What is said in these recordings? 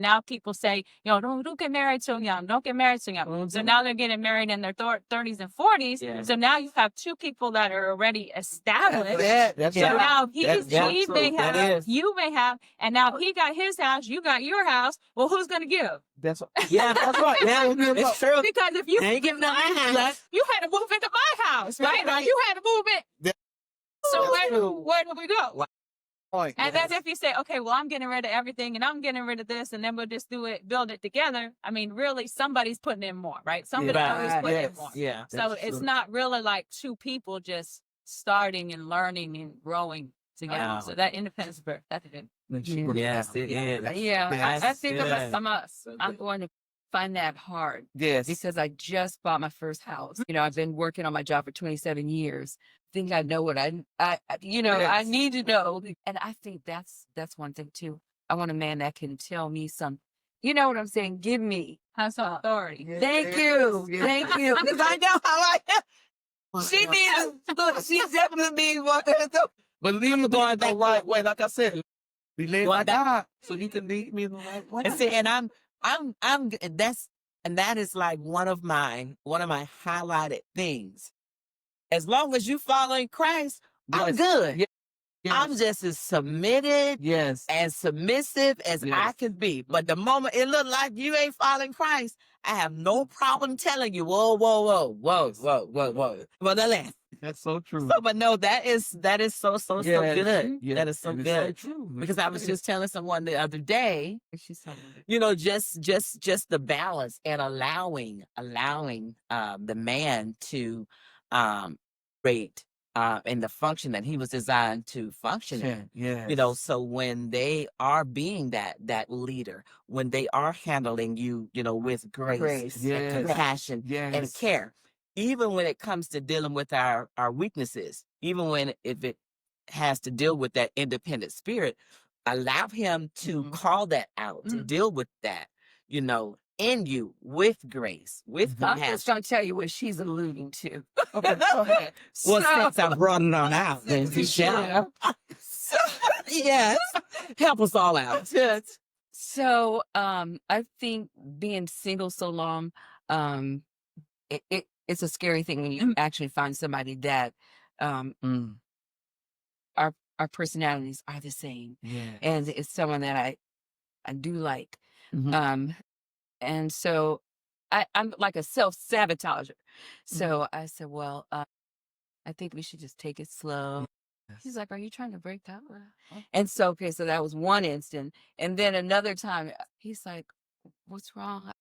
now people say, don't get married so young. Don't get married so young. So now they're getting married in their 30s and 40s. Yeah. So now you have two people that are already established. That's So now he may have, That is. you may have, and now he got his house, you got your house. Well, who's going to give? That's Yeah, that's right. Yeah, it's true. Because if you, They ain't giving up my house. you had to move into my house, right? Right. You had to move in. That- So That's true. where do we go? point. And then if you say, okay, well, I'm getting rid of everything and I'm getting rid of this, and then we'll just build it together. I mean, really, somebody's putting in more, right? Somebody's always putting in more. Yeah. So it's not really like two people just starting and learning and growing together. Wow. So that independence of birth, that's it. Yes, it is. I think Yes. I'm going to find that hard Yes. because I just bought my first house. I've been working on my job for 27 years. Think I know what I need to know. And I think that's one thing too. I want a man that can tell me something. You know what I'm saying? Give me. Has some authority. Thank you. Thank you. Because I know how I am. She definitely needs one. But leave me going the right way. Like I said, we lay Well, my God so you can lead me the right way. And see, and that is like one of my highlighted things. As long as you following Christ, I'm good. Yes. I'm just as submitted Yes. and submissive as I can be. But the moment it look like you ain't following Christ, I have no problem telling you, whoa. Well, That's so true. so, but no, that is so good. Yes. That is so It good. so true. Because I was just telling someone the other day, just the balance and allowing the man to rate in the function that he was designed to function in. Yeah. So when they are being that leader, when they are handling you, with grace and Yes. compassion Yes. and care, even when it comes to dealing with our weaknesses, even if it has to deal with that independent spirit, allow him to call that out, to deal with that, in you with grace, with I'm compassion. just going to tell you what she's alluding to. Okay, go ahead. Well, since I brought it on out, then you shall. Yes. Help us all out. Yes. So I think being single so long, it's a scary thing when you actually find somebody that our personalities are the same. Yeah. And it's someone that I do like. Mhm. And so I'm like a self-sabotager. So I said, well, I think we should just take it slow. He's like, are you trying to break that? And so that was one instant. And then another time, he's like, what's wrong?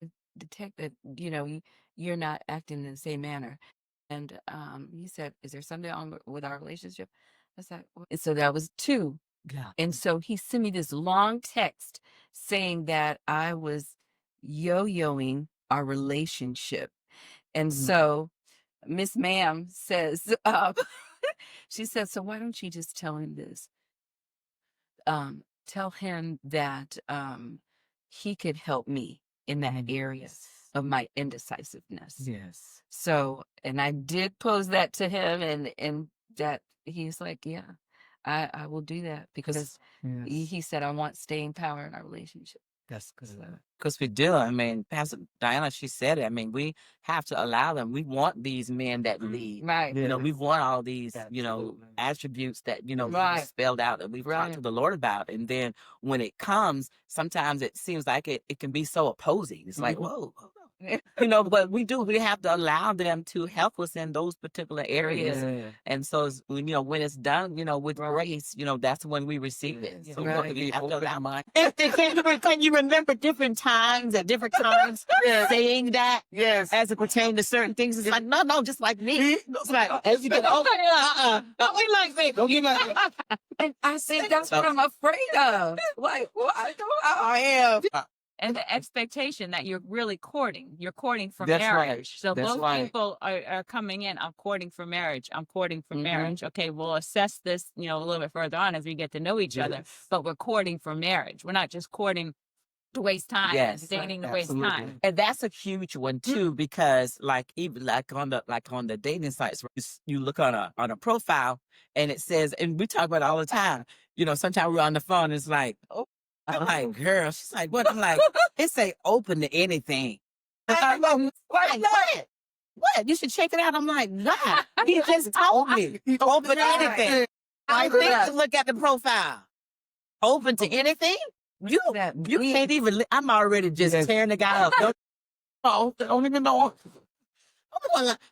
I detect that, you're not acting in the same manner. And he said, is there something wrong with our relationship? I said, and so that was two. Yeah. And so he sent me this long text saying that I was yo-yoing our relationship. And so Miss Ma'am says, she said, so why don't you just tell him this? Tell him that he could help me in that area of my indecisiveness. Yes. So, and I did pose that to him, and that he's like, yeah, I will do that because he said, I want staying power in our relationship. That's good. Because we do. I mean, Pastor Diana, she said it. I mean, we have to allow them. We want these men that lead. Right. We want all these, Absolutely. attributes that, Right. we've spelled out that we've talked to the Lord about. And then when it comes, sometimes it seems like it can be so opposing. It's like, whoa. But we have to allow them to help us in those particular areas. Yeah. And so, when it's done, with grace, that's when we receive it. So we have to allow mine. Can you remember different times at different times saying that? Yes. As it pertains to certain things, it's like, no, just like me. It's like, as you get older, don't be like me. Don't give up. And I said, that's what I'm afraid of. Like, well, I know how I am. And the expectation that you're really courting. You're courting for That's right. marriage. So That's most right. people are coming in, I'm courting for marriage. I'm courting for marriage. Okay, we'll assess this, a little bit further on as we get to know each other. But we're courting for marriage. We're not just courting to waste time, dating to waste time. And that's a huge one too, because even on the dating sites, you look on a profile and it says, and we talk about it all the time. Sometimes we're on the phone, it's like, oh, I'm like, girl. She's like, what? I'm like, it say open to anything. I'm like, what? What? You should check it out. I'm like, God, he just told me open to anything. I think to look at the profile. Open to anything? You can't even. I'm already just tearing the guy up. Don't even know.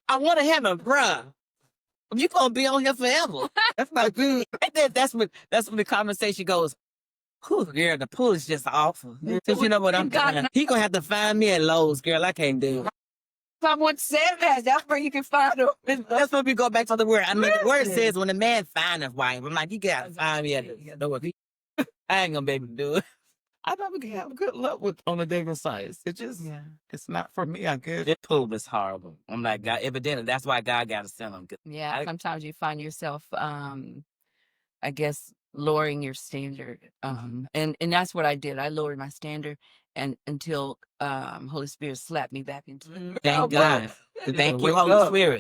I want to have a bruh. You gonna be on here forever. That's not good. And then that's when the conversation goes. Whew, girl, the pool is just awful. Cause you know what I'm doing. He gonna have to find me at Lowe's, girl. I can't do it. Someone said that. That's where you can find them. That's when we go back to the word. I mean, the word says when a man find his wife, I'm like, you gotta find me at the door. I ain't gonna be able to do it. I never have good luck with on the dating sites. It just, it's not for me. I guess. This pool is horrible. I'm like, God, evidently, that's why God got to send them. Yeah, sometimes you find yourself, I guess, lowering your standard. And that's what I did. I lowered my standard and until Holy Spirit slapped me back into it. Thank God. Thank you, Holy Spirit.